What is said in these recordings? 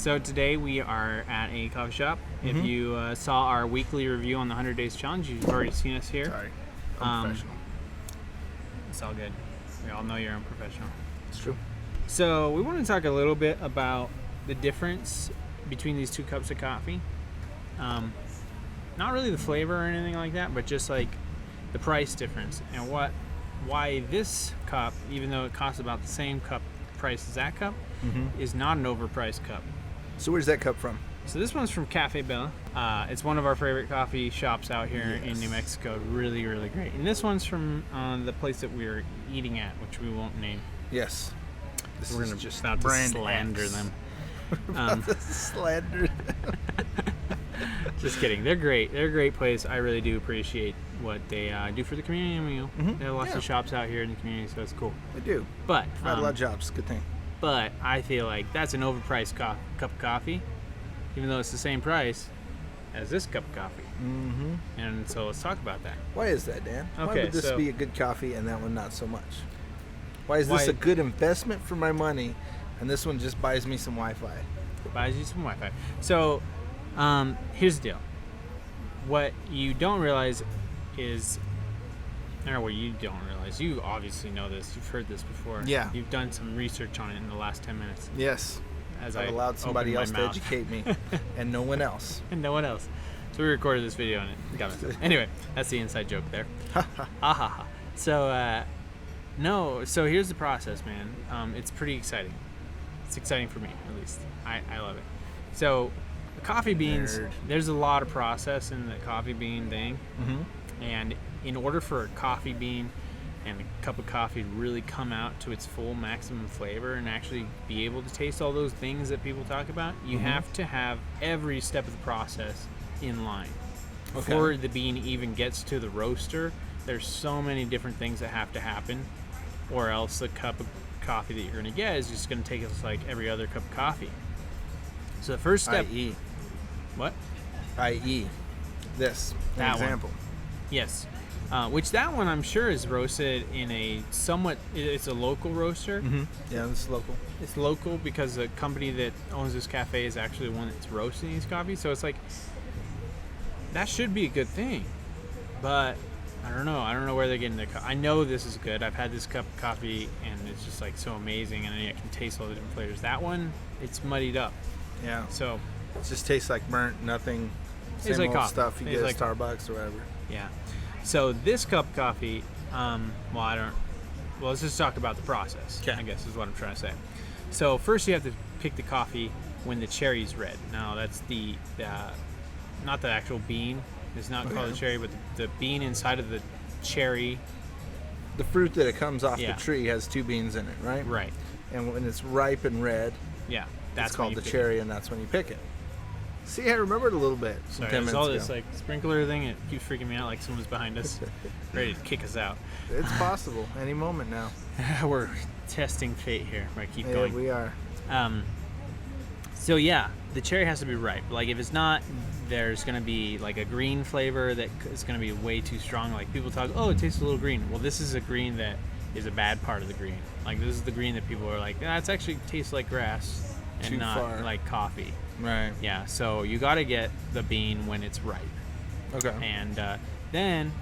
So today we are at a coffee shop. Mm-hmm. If you saw our weekly review on the 100 Days Challenge, you've already seen us here. Sorry, I'm professional. It's all good. We all know you're unprofessional. It's true. So we want to talk a little bit about the difference between these two cups of coffee. Not really the flavor or anything like that, but just like the price difference and why this cup, even though it costs about the same cup price as that cup, is not an overpriced cup. So where's that cup from? So this one's from Cafe Bella. It's one of our favorite coffee shops out here in New Mexico. Really, really great. And this one's from the place that we were eating at, which we won't name. Yes. We're going to just about to slander them. Slander them. Just kidding. They're great. They're a great place. I really do appreciate what they do for the community. You know, they have lots of shops out here in the community, so it's cool. They do. But provide a lot of jobs. Good thing. But I feel like that's an overpriced cup of coffee, even though it's the same price as this cup of coffee. Mm-hmm. And so let's talk about that. Why is that, Dan? Okay, why would this be a good coffee and that one not so much? Why is this a good investment for my money, and this one just buys me some Wi-Fi? Buys you some Wi-Fi. So here's the deal. What you don't realize is, or what you don't realize, you obviously know this. You've heard this before. Yeah. You've done some research on it in the last 10 minutes. Yes. As I've allowed somebody else to educate me, and no one else. And no one else. So we recorded this video and it got messed up. Anyway, that's the inside joke there. Ha ha ha. So, no. So here's the process, man. It's pretty exciting. It's exciting for me, at least. I love it. So, the coffee beans, there's a lot of process in the coffee bean thing. Mm-hmm. And in order for a coffee bean and a cup of coffee to really come out to its full maximum flavor and actually be able to taste all those things that people talk about, you have to have every step of the process in line. Before the bean even gets to the roaster, there's so many different things that have to happen, or else the cup of coffee that you're going to get is just going to take us like every other cup of coffee. So the first step... I.e. What? I.e. this. That example. One. Yes. Which that one I'm sure is roasted in a somewhat... It's a local roaster. Mm-hmm. Yeah, this is local. It's local because the company that owns this cafe is actually the one that's roasting these coffees. So it's like... That should be a good thing. But... I don't know where they're getting their I know this is good. I've had this cup of coffee and it's just like so amazing, and I can taste all the different flavors. That one, it's muddied up. Yeah. So it just tastes like burnt, nothing. Same like old coffee. Stuff you It's get like at Starbucks or whatever. Yeah. So this cup of coffee, let's just talk about the process. Okay. I guess is what I'm trying to say. So first you have to pick the coffee when the cherry's red. Now that's the not the actual bean. It's not called a cherry, but the bean inside of the cherry. The fruit that it comes off the tree has two beans in it, right? Right. And when it's ripe and red, that's called the cherry, and that's when you pick it. See, I remembered a little bit. Sorry, there's all this like sprinkler thing. It keeps freaking me out, like someone's behind us, ready to kick us out. It's possible any moment now. We're testing fate here. Right, keep going. Yeah, we are. So yeah, the cherry has to be ripe. Like if it's not, there's going to be like a green flavor that is going to be way too strong. Like people talk, oh, it tastes a little green. Well, this is a green that is a bad part of the green. Like this is the green that people are like, it's actually tastes like grass and too not far. Like coffee. Right. Yeah. So you got to get the bean when it's ripe. Okay. And then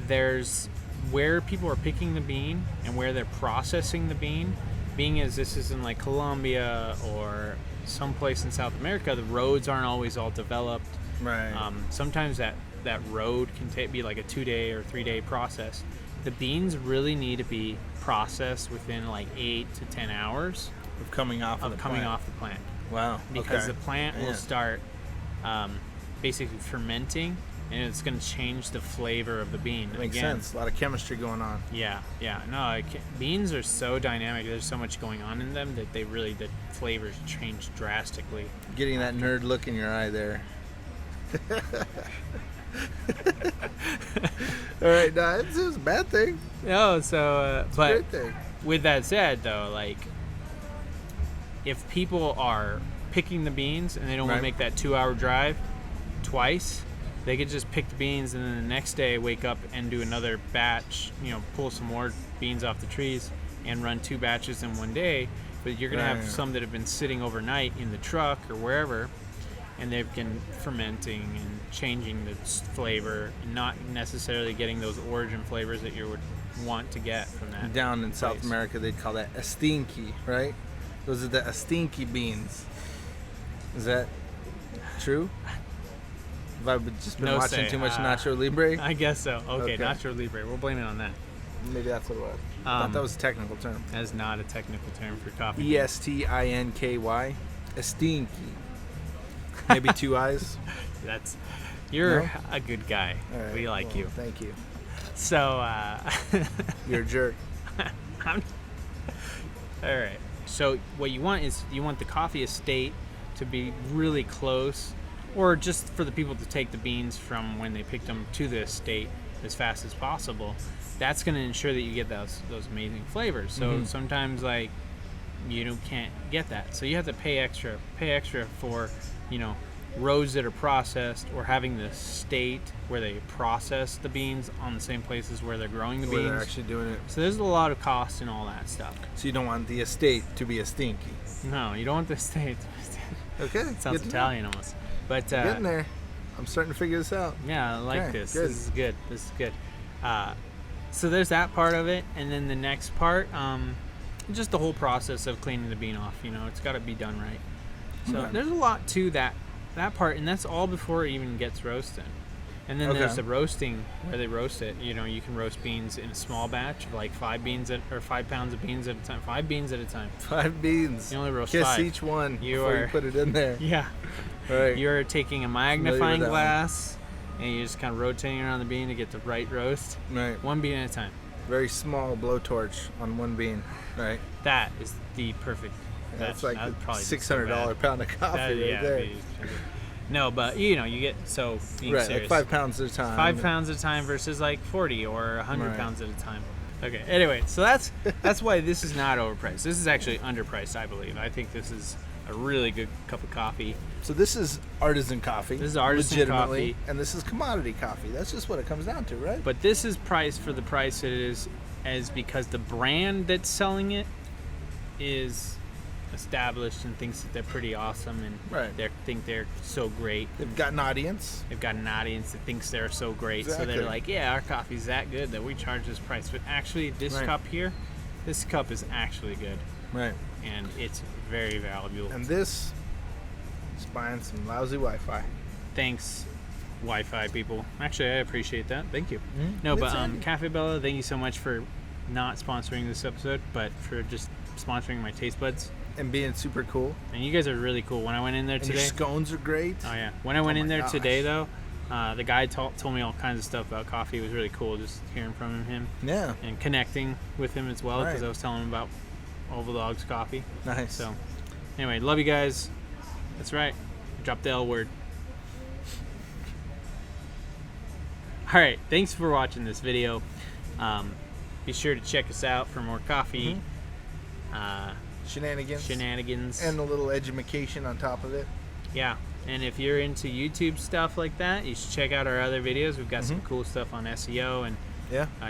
there's where people are picking the bean and where they're processing the bean. Being as this is in like Colombia or someplace in South America, the roads aren't always all developed. Right. Sometimes that road can be like a 2-day or 3-day process. The beans really need to be processed within like 8 to 10 hours of coming off the plant. Wow. Because the plant will start basically fermenting, and it's going to change the flavor of the bean. Makes sense. A lot of chemistry going on. Yeah. No, beans are so dynamic. There's so much going on in them that the flavors change drastically. Getting that nerd look in your eye there. All right, no, it's a bad thing. No, so it's but a great thing. With that said, though, like if people are picking the beans and they don't want to make that 2-hour drive twice, they could just pick the beans and then the next day wake up and do another batch. Pull some more beans off the trees and run 2 batches in one day, but you're going to have some that have been sitting overnight in the truck or wherever, and they've been fermenting and changing the flavor and not necessarily getting those origin flavors that you would want to get from that. Down in South America, they'd call that estinki, right? Those are the estinki beans. Is that true? Have I just been watching too much Nacho Libre? I guess so. Okay, Nacho Libre. We'll blame it on that. Maybe that's what it was. I thought that was a technical term. That is not a technical term for coffee. ESTINKY. Estinki. Maybe 2 eyes. You're a good guy. Right, we like you. Thank you. So you're a jerk. All right. So what you want is the coffee estate to be really close, or just for the people to take the beans from when they picked them to the estate as fast as possible. That's going to ensure that you get those amazing flavors. So sometimes like you can't get that, so you have to pay extra for rows that are processed, or having the estate where they process the beans on the same places where they're growing the beans. Where they're actually doing it. So there's a lot of cost in all that stuff. So you don't want the estate to be a stinky. No, you don't want the estate. Okay. It sounds Italian almost. But getting there. I'm starting to figure this out. Yeah, I like this. Good. This is good. So there's that part of it, and then the next part, just the whole process of cleaning the bean off. It's got to be done right. So there's a lot to that part, and that's all before it even gets roasted. And then there's the roasting, where they roast it. You can roast beans in a small batch of like 5 pounds of beans at a time. 5 beans at a time. 5 beans. You only roast Kiss 5. each one before you put it in there. Yeah. Right. You're taking a magnifying glass, and you're just kind of rotating around the bean to get the right roast. Right. 1 bean at a time. Very small blowtorch on 1 bean. Right. That is the perfect. That's like the $600 pound of coffee right there. No, but you get being serious. Like 5 pounds at a time. 5 pounds at a time versus like 40 or 100 pounds at a time. Okay. Anyway, so that's why this is not overpriced. This is actually underpriced, I believe. I think this is a really good cup of coffee. So this is artisan coffee. This is artisan coffee, and this is commodity coffee. That's just what it comes down to, right? But this is priced for the price it is because the brand that's selling it is established and thinks that they're pretty awesome, and they think they're so great. They've got an audience. They've got an audience that thinks they're so great. Exactly. So they're like, yeah, our coffee's that good that we charge this price. But actually, this cup here, this cup is actually good. Right. And it's very valuable. And this is buying some lousy Wi-Fi. Thanks, Wi-Fi people. Actually, I appreciate that. Thank you. Mm-hmm. No, but Cafe Bella, thank you so much for not sponsoring this episode, but for just sponsoring my taste buds. And being super cool. And you guys are really cool. When I went in there today, your scones are great. Oh yeah. When I went in there today, though, the guy told me all kinds of stuff about coffee. It was really cool just hearing from him. Yeah. And connecting with him as well, because I was telling him about Oval Dog's coffee. Nice. So, anyway, love you guys. That's right. Drop the L word. All right. Thanks for watching this video. Be sure to check us out for more coffee. Shenanigans. And a little education on top of it. Yeah. And if you're into YouTube stuff like that, you should check out our other videos. We've got some cool stuff on SEO, and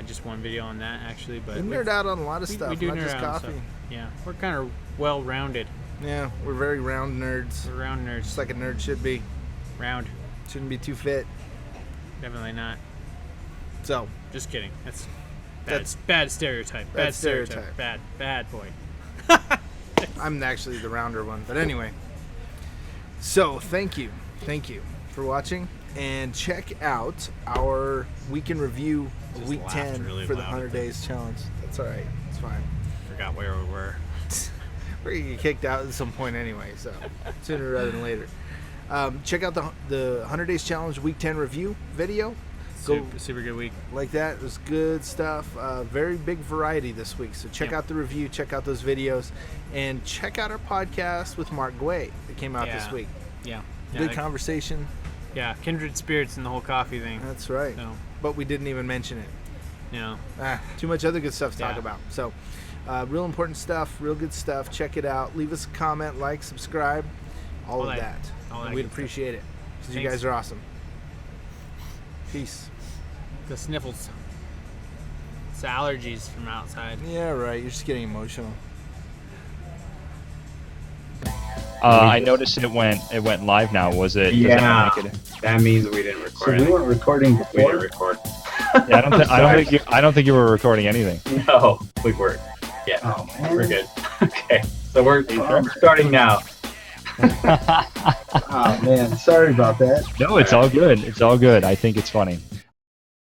just one video on that actually. But we nerd out on a lot of stuff, we do not nerd just out coffee. Stuff. Yeah, we're kind of well-rounded. Yeah, we're very round nerds. We're round nerds. Just like a nerd should be. Round. Shouldn't be too fit. Definitely not. So. Just kidding. That's bad stereotype. Bad stereotype. Bad boy. I'm actually the rounder one, but anyway. So thank you for watching, and check out our week in review of week 10 really for the 100 days challenge. That's all right. It's fine. Forgot where we were. We're gonna get kicked out at some point anyway, so sooner rather than later. Check out the 100 days challenge week 10 review video. Super good week. Like that. It was good stuff. Very big variety this week. So check out the review, check out those videos, and check out our podcast with Mark Guay that came out this week. Yeah. Good conversation. Yeah, kindred spirits in the whole coffee thing. That's right. So. But we didn't even mention it. No. Too much other good stuff to talk about. So real important stuff, real good stuff. Check it out. Leave us a comment, like, subscribe, all of that. We'd appreciate it because you guys are awesome. Peace. The sniffles. It's allergies from outside. Yeah, right. You're just getting emotional. I noticed it went live now. Was it? Does Yeah. that make it? That means we didn't record. So we anything. weren't recording We before. didn't record. Yeah, I don't think you were recording anything. No, we weren't. Yeah, Oh man. we're good. Okay, so we're starting now. Oh man, sorry about that. No, it's all good. It's all good. I think it's funny.